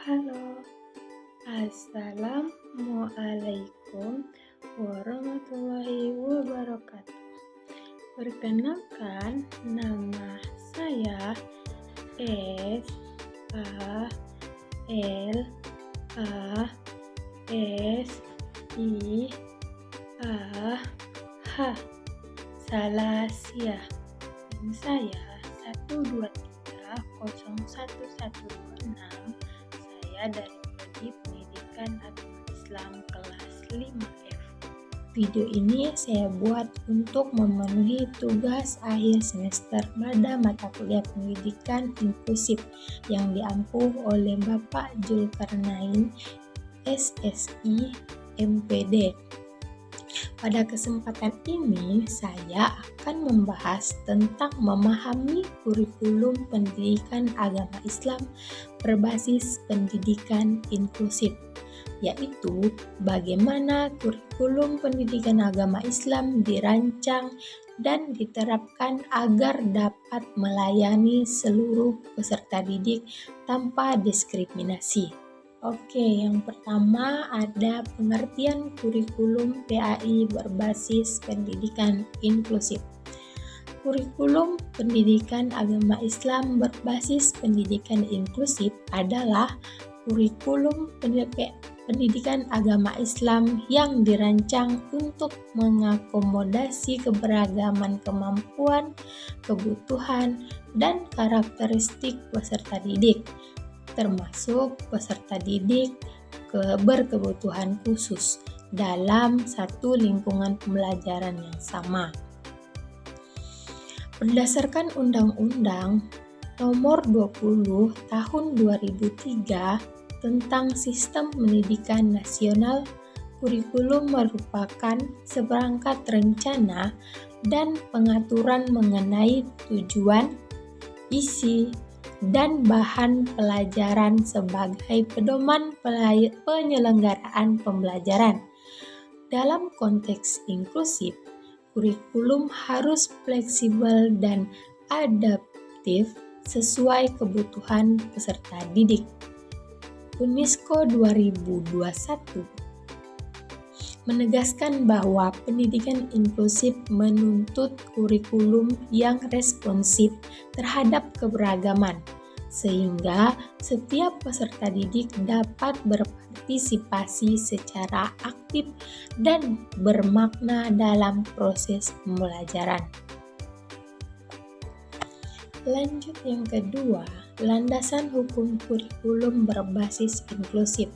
Halo, Assalamualaikum warahmatullahi wabarakatuh. Perkenalkan, nama saya S A L A S I A H Salasia, dan saya 1230126. Saya dari Prodi Pendidikan Agama Islam kelas 5F. Video ini saya buat untuk memenuhi tugas akhir semester pada mata kuliah pendidikan inklusif yang diampu oleh Bapak Zulkarnain, SSI, MPD. Pada kesempatan ini, saya akan membahas tentang memahami kurikulum pendidikan agama Islam berbasis pendidikan inklusif, yaitu bagaimana kurikulum pendidikan agama Islam dirancang dan diterapkan agar dapat melayani seluruh peserta didik tanpa diskriminasi. Oke, yang pertama ada pengertian kurikulum PAI berbasis pendidikan inklusif. Kurikulum pendidikan agama Islam berbasis pendidikan inklusif adalah kurikulum pendidikan agama Islam yang dirancang untuk mengakomodasi keberagaman kemampuan, kebutuhan, dan karakteristik peserta didik, termasuk peserta didik berkebutuhan khusus dalam satu lingkungan pembelajaran yang sama. Berdasarkan Undang-Undang Nomor 20 Tahun 2003 tentang Sistem Pendidikan Nasional, kurikulum merupakan seperangkat rencana dan pengaturan mengenai tujuan, isi, dan bahan pelajaran sebagai pedoman penyelenggaraan pembelajaran. Dalam konteks inklusif, kurikulum harus fleksibel dan adaptif sesuai kebutuhan peserta didik. UNESCO 2021 menegaskan bahwa pendidikan inklusif menuntut kurikulum yang responsif terhadap keberagaman, sehingga setiap peserta didik dapat berpartisipasi secara aktif dan bermakna dalam proses pembelajaran. Lanjut yang kedua, landasan hukum kurikulum berbasis inklusif.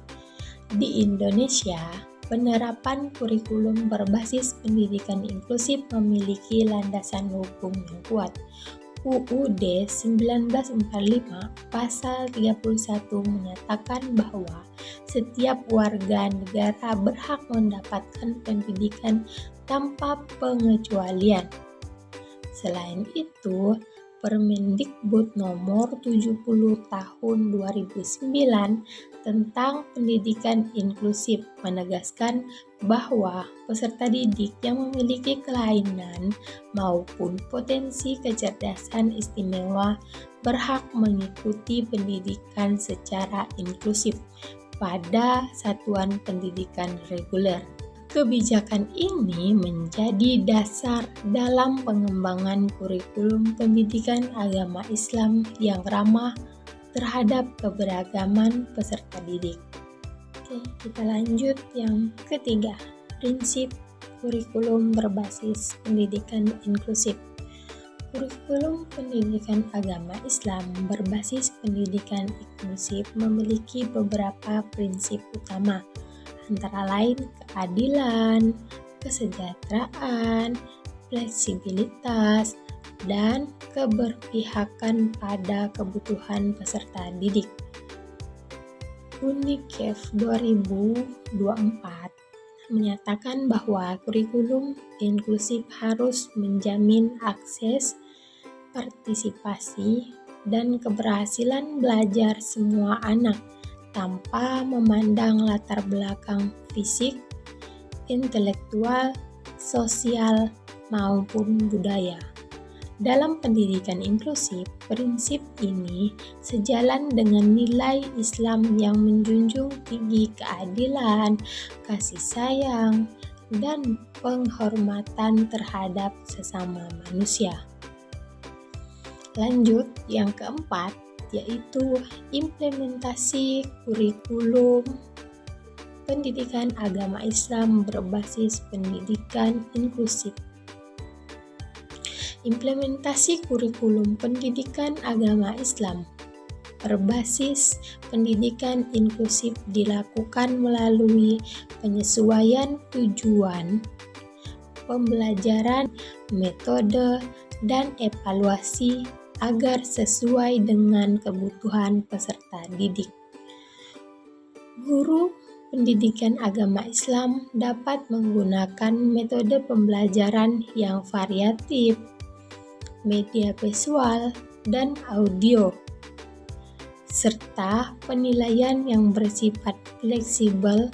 Di Indonesia, penerapan kurikulum berbasis pendidikan inklusif memiliki landasan hukum yang kuat. UUD 1945 pasal 31 menyatakan bahwa setiap warga negara berhak mendapatkan pendidikan tanpa pengecualian. Selain itu, Permendikbud Nomor 70 Tahun 2009 tentang pendidikan inklusif menegaskan bahwa peserta didik yang memiliki kelainan maupun potensi kecerdasan istimewa berhak mengikuti pendidikan secara inklusif pada satuan pendidikan reguler. Kebijakan ini menjadi dasar dalam pengembangan kurikulum pendidikan agama Islam yang ramah terhadap keberagaman peserta didik. Oke, kita lanjut yang ketiga, prinsip kurikulum berbasis pendidikan inklusif. Kurikulum pendidikan agama Islam berbasis pendidikan inklusif memiliki beberapa prinsip utama, antara lain keadilan, kesejahteraan, fleksibilitas, dan keberpihakan pada kebutuhan peserta didik. UNICEF 2024 menyatakan bahwa kurikulum inklusif harus menjamin akses, partisipasi, dan keberhasilan belajar semua anak tanpa memandang latar belakang fisik, intelektual, sosial, maupun budaya. Dalam pendidikan inklusif, prinsip ini sejalan dengan nilai Islam yang menjunjung tinggi keadilan, kasih sayang, dan penghormatan terhadap sesama manusia. Lanjut, yang keempat, yaitu implementasi kurikulum pendidikan agama Islam berbasis pendidikan inklusif. Implementasi kurikulum pendidikan agama Islam berbasis pendidikan inklusif dilakukan melalui penyesuaian tujuan pembelajaran, metode, dan evaluasi agar sesuai dengan kebutuhan peserta didik. Guru pendidikan agama Islam dapat menggunakan metode pembelajaran yang variatif, media visual, dan audio, serta penilaian yang bersifat fleksibel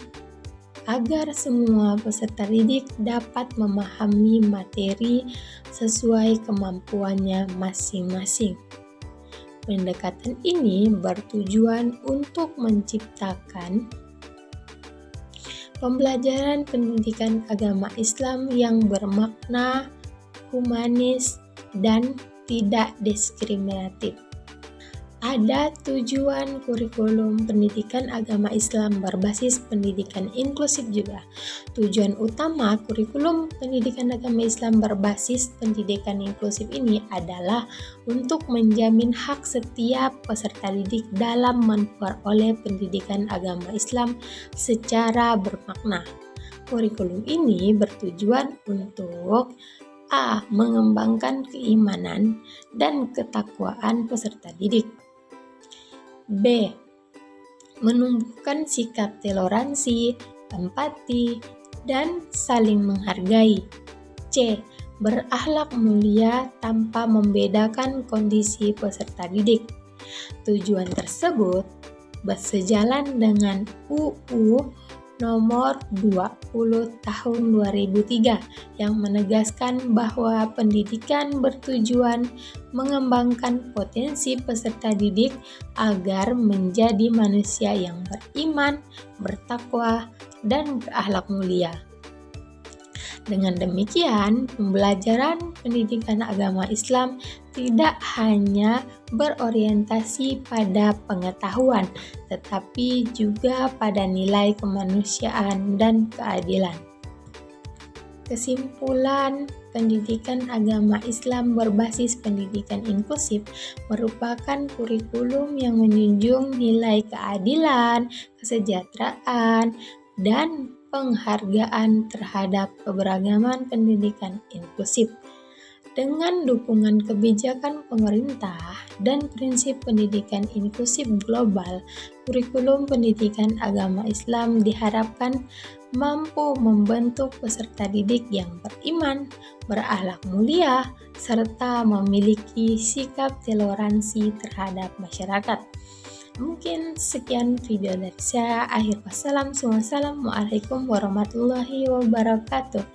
agar semua peserta didik dapat memahami materi sesuai kemampuannya masing-masing. Pendekatan ini bertujuan untuk menciptakan pembelajaran pendidikan agama Islam yang bermakna, humanis, dan tidak diskriminatif. Ada tujuan kurikulum pendidikan agama Islam berbasis pendidikan inklusif juga. Tujuan utama kurikulum pendidikan agama Islam berbasis pendidikan inklusif ini adalah untuk menjamin hak setiap peserta didik dalam memperoleh pendidikan agama Islam secara bermakna. Kurikulum ini bertujuan untuk mengembangkan keimanan dan ketakwaan peserta didik. B. Menumbuhkan sikap toleransi, empati, dan saling menghargai. C. Berakhlak mulia tanpa membedakan kondisi peserta didik. Tujuan tersebut bersejalan dengan UU Nomor 20 Tahun 2003 yang menegaskan bahwa pendidikan bertujuan mengembangkan potensi peserta didik agar menjadi manusia yang beriman, bertakwa, dan berakhlak mulia. Dengan demikian, pembelajaran pendidikan agama Islam tidak hanya berorientasi pada pengetahuan, tetapi juga pada nilai kemanusiaan dan keadilan. Kesimpulan, pendidikan agama Islam berbasis pendidikan inklusif merupakan kurikulum yang menjunjung nilai keadilan, kesejahteraan, dan penghargaan terhadap keberagaman pendidikan inklusif. Dengan dukungan kebijakan pemerintah dan prinsip pendidikan inklusif global, kurikulum pendidikan agama Islam diharapkan mampu membentuk peserta didik yang beriman, berakhlak mulia, serta memiliki sikap toleransi terhadap masyarakat. Mungkin sekian video dari saya. Wassalamualaikum warahmatullahi wabarakatuh.